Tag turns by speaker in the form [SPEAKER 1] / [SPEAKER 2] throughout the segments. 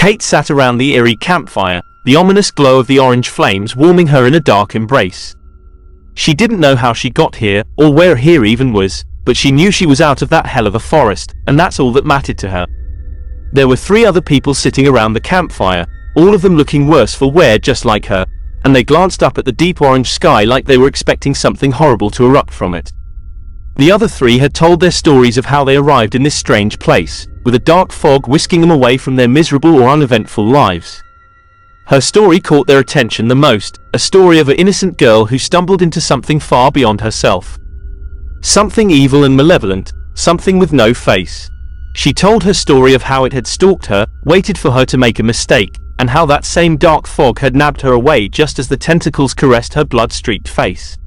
[SPEAKER 1] Kate sat around the eerie campfire, the ominous glow of the orange flames warming her in a dark embrace. She didn't know how she got here, or where here even was, but she knew she was out of that hell of a forest, and that's all that mattered to her. There were 3 other people sitting around the campfire, all of them looking worse for wear just like her, and they glanced up at the deep orange sky like they were expecting something horrible to erupt from it. The other 3 had told their stories of how they arrived in this strange place, with a dark fog whisking them away from their miserable or uneventful lives. Her story caught their attention the most, a story of an innocent girl who stumbled into something far beyond herself. Something evil and malevolent, something with no face. She told her story of how it had stalked her, waited for her to make a mistake, and how that same dark fog had nabbed her away just as the tentacles caressed her blood-streaked face.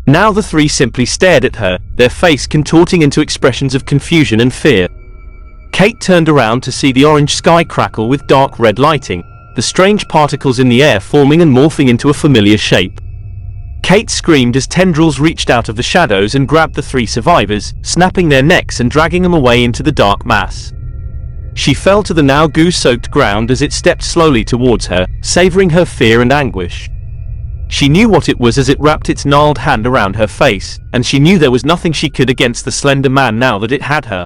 [SPEAKER 1] Now the 3 simply stared at her, their face contorting into expressions of confusion and fear. Kate turned around to see the orange sky crackle with dark red lighting, the strange particles in the air forming and morphing into a familiar shape. Kate screamed as tendrils reached out of the shadows and grabbed the 3 survivors, snapping their necks and dragging them away into the dark mass. She fell to the now goo-soaked ground as it stepped slowly towards her, savoring her fear and anguish. She knew what it was as it wrapped its gnarled hand around her face, and she knew there was nothing she could against the Slender Man now that it had her.